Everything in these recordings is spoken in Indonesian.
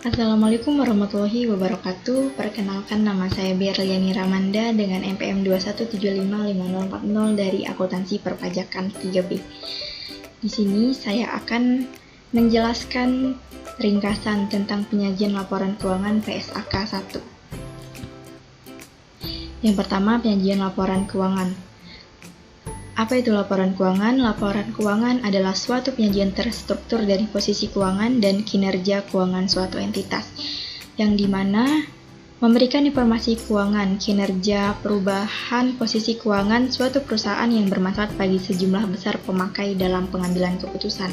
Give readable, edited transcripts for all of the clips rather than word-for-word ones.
Assalamualaikum warahmatullahi wabarakatuh. Perkenalkan, nama saya Berliani Ramanda dengan NPM 21755040 dari Akuntansi Perpajakan 3B. Di sini saya akan menjelaskan ringkasan tentang penyajian laporan keuangan PSAK 1. Yang pertama, penyajian laporan keuangan. Apa itu laporan keuangan? Laporan keuangan adalah suatu penyajian terstruktur dari posisi keuangan dan kinerja keuangan suatu entitas, yang dimana memberikan informasi keuangan, kinerja, perubahan posisi keuangan suatu perusahaan yang bermanfaat bagi sejumlah besar pemakai dalam pengambilan keputusan.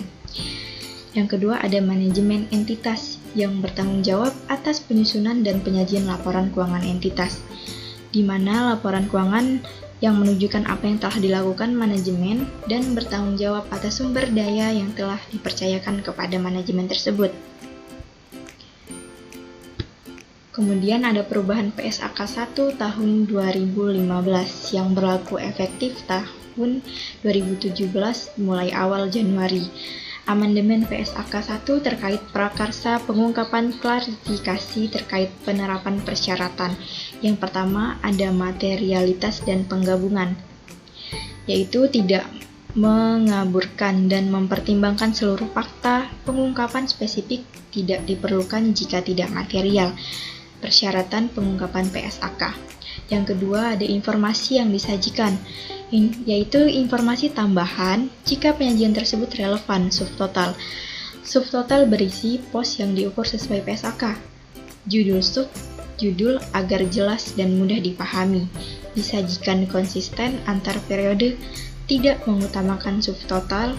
Yang kedua, ada manajemen entitas yang bertanggung jawab atas penyusunan dan penyajian laporan keuangan entitas, di mana laporan keuangan yang menunjukkan apa yang telah dilakukan manajemen dan bertanggung jawab atas sumber daya yang telah dipercayakan kepada manajemen tersebut. Kemudian ada perubahan PSAK 1 tahun 2015 yang berlaku efektif tahun 2017 mulai awal Januari. Amandemen PSAK 1 terkait prakarsa pengungkapan klarifikasi terkait penerapan persyaratan. Yang pertama ada materialitas dan penggabungan, yaitu tidak mengaburkan dan mempertimbangkan seluruh fakta. Pengungkapan spesifik tidak diperlukan jika tidak material. Persyaratan pengungkapan PSAK. Yang kedua ada informasi yang disajikan, yaitu informasi tambahan jika penyajian tersebut relevan. Subtotal. Subtotal berisi pos yang diukur sesuai PSAK. Judul sub, judul agar jelas dan mudah dipahami. Disajikan konsisten antar periode, tidak mengutamakan subtotal,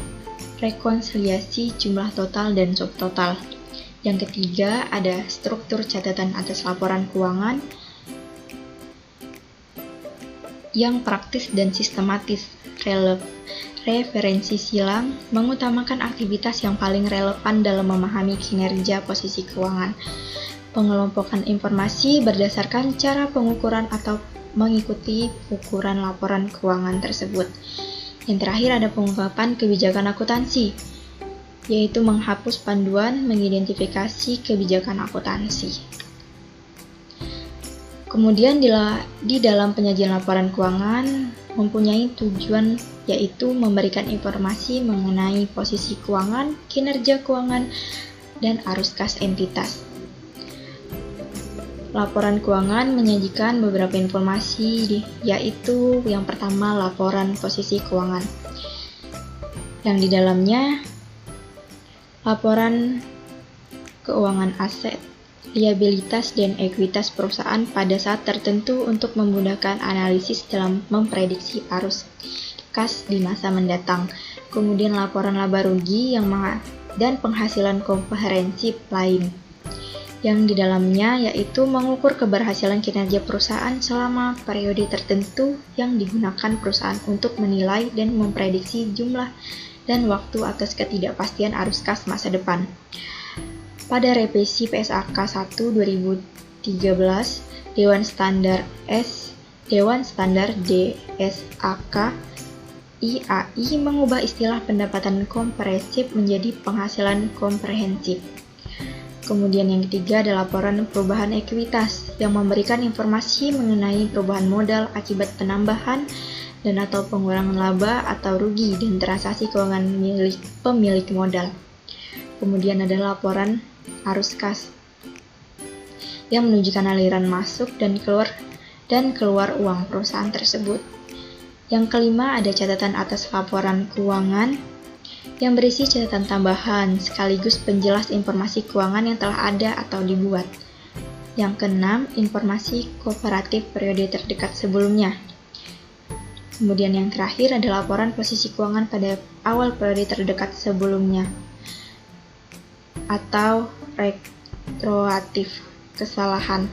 rekonsiliasi jumlah total dan subtotal. Yang ketiga ada struktur catatan atas laporan keuangan yang praktis dan sistematis. Referensi silang mengutamakan aktivitas yang paling relevan dalam memahami kinerja posisi keuangan. Pengelompokan informasi berdasarkan cara pengukuran atau mengikuti ukuran laporan keuangan tersebut. Yang terakhir ada pengungkapan kebijakan akuntansi, yaitu menghapus panduan mengidentifikasi kebijakan akuntansi. Kemudian di dalam penyajian laporan keuangan mempunyai tujuan, yaitu memberikan informasi mengenai posisi keuangan, kinerja keuangan, dan arus kas entitas. Laporan keuangan menyajikan beberapa informasi, yaitu yang pertama laporan posisi keuangan, yang di dalamnya laporan keuangan aset, liabilitas dan ekuitas perusahaan pada saat tertentu untuk memudahkan analisis dalam memprediksi arus kas di masa mendatang. Kemudian laporan laba rugi dan penghasilan komprehensif lain, yang di dalamnya yaitu mengukur keberhasilan kinerja perusahaan selama periode tertentu yang digunakan perusahaan untuk menilai dan memprediksi jumlah dan waktu atas ketidakpastian arus kas masa depan. Pada revisi PSAK 1 2013, Dewan Standar DSAK IAI mengubah istilah pendapatan komprehensif menjadi penghasilan komprehensif. Kemudian yang ketiga adalah laporan perubahan ekuitas yang memberikan informasi mengenai perubahan modal akibat penambahan dan atau pengurangan laba atau rugi dan transaksi keuangan milik pemilik modal. Kemudian ada laporan arus kas yang menunjukkan aliran masuk dan keluar uang perusahaan tersebut. Yang kelima ada catatan atas laporan keuangan yang berisi catatan tambahan sekaligus penjelas informasi keuangan yang telah ada atau dibuat. Yang keenam, informasi kooperatif periode terdekat sebelumnya. Kemudian yang terakhir ada laporan posisi keuangan pada awal periode terdekat sebelumnya atau retroaktif kesalahan,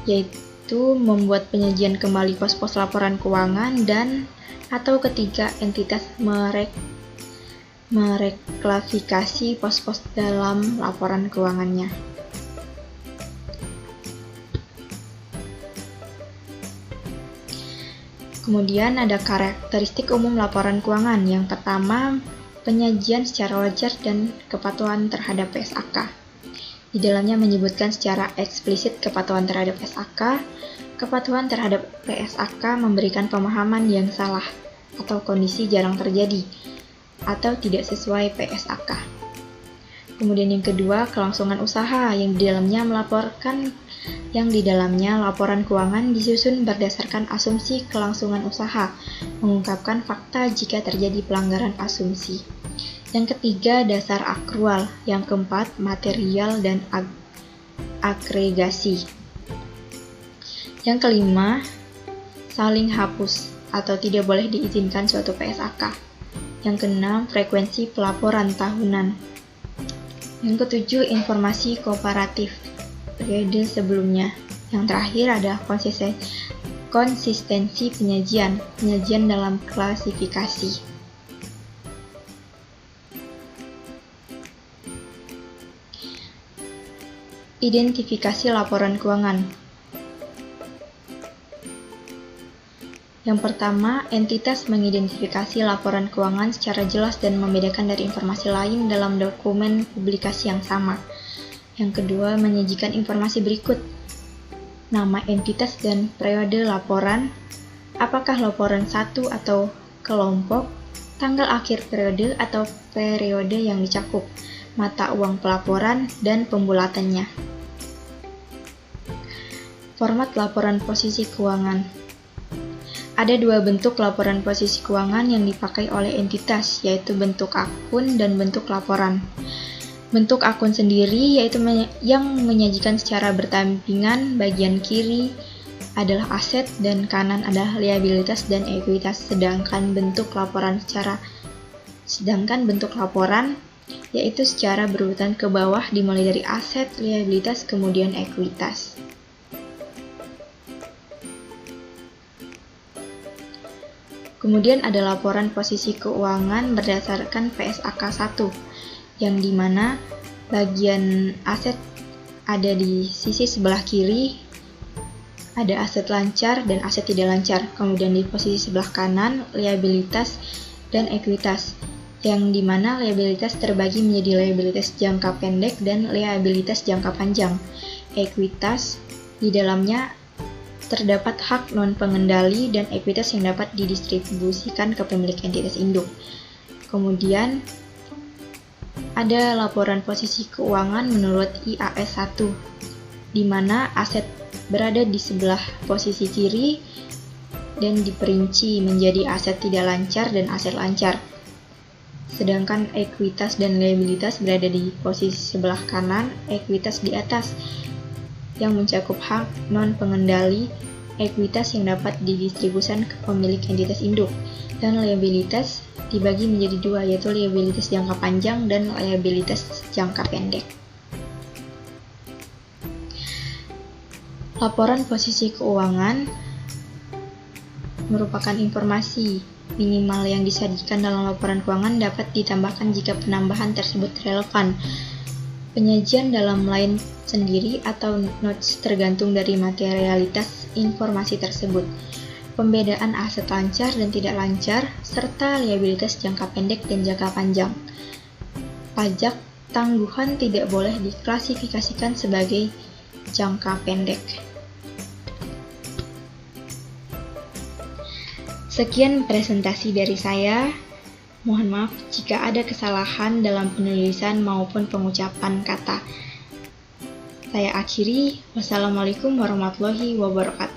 yaitu membuat penyajian kembali pos-pos laporan keuangan dan atau ketiga entitas mereklasifikasi pos-pos dalam laporan keuangannya. Kemudian ada karakteristik umum laporan keuangan. Yang pertama, penyajian secara wajar dan kepatuhan terhadap PSAK. Di dalamnya menyebutkan secara eksplisit kepatuhan terhadap SAK. Kepatuhan terhadap PSAK memberikan pemahaman yang salah atau kondisi jarang terjadi atau tidak sesuai PSAK. Kemudian yang kedua, kelangsungan usaha yang di dalamnya laporan keuangan disusun berdasarkan asumsi kelangsungan usaha, mengungkapkan fakta jika terjadi pelanggaran asumsi. Yang ketiga, dasar akrual. Yang keempat, material dan agregasi. Yang kelima, saling hapus atau tidak boleh diizinkan suatu PSAK. Yang keenam, frekuensi pelaporan tahunan. Yang ketujuh, informasi komparatif periode sebelumnya. Yang terakhir adalah konsistensi penyajian dalam klasifikasi. Identifikasi laporan keuangan. Yang pertama, entitas mengidentifikasi laporan keuangan secara jelas dan membedakan dari informasi lain dalam dokumen publikasi yang sama. Yang kedua, menyajikan informasi berikut: nama entitas dan periode laporan, apakah laporan satu atau kelompok, tanggal akhir periode atau periode yang dicakup, mata uang pelaporan, dan pembulatannya. Format laporan posisi keuangan. Ada dua bentuk laporan posisi keuangan yang dipakai oleh entitas, yaitu bentuk akun dan bentuk laporan. Bentuk akun sendiri yaitu yang menyajikan secara berdampingan, bagian kiri adalah aset dan kanan adalah liabilitas dan ekuitas, sedangkan bentuk laporan yaitu secara berurutan ke bawah dimulai dari aset, liabilitas, kemudian ekuitas. Kemudian ada laporan posisi keuangan berdasarkan PSAK 1, yang dimana bagian aset ada di sisi sebelah kiri, ada aset lancar dan aset tidak lancar. Kemudian di posisi sebelah kanan, liabilitas dan ekuitas, yang dimana liabilitas terbagi menjadi liabilitas jangka pendek dan liabilitas jangka panjang. Ekuitas, di dalamnya terdapat hak non-pengendali dan ekuitas yang dapat didistribusikan ke pemilik entitas induk. Kemudian ada laporan posisi keuangan menurut IAS 1, di mana aset berada di sebelah posisi kiri dan diperinci menjadi aset tidak lancar dan aset lancar. Sedangkan ekuitas dan liabilitas berada di posisi sebelah kanan, ekuitas di atas, yang mencakup hak non-pengendali, ekuitas yang dapat didistribusikan ke pemilik entitas induk, dan liabilitas dibagi menjadi dua, yaitu liabilitas jangka panjang dan liabilitas jangka pendek. Laporan posisi keuangan merupakan informasi minimal yang disajikan dalam laporan keuangan dapat ditambahkan jika penambahan tersebut relevan. Penyajian dalam line sendiri atau notes tergantung dari materialitas informasi tersebut. Pembedaan aset lancar dan tidak lancar, serta liabilitas jangka pendek dan jangka panjang. Pajak tangguhan tidak boleh diklasifikasikan sebagai jangka pendek. Sekian presentasi dari saya. Mohon maaf jika ada kesalahan dalam penulisan maupun pengucapan kata. Saya akhiri. Wassalamualaikum warahmatullahi wabarakatuh.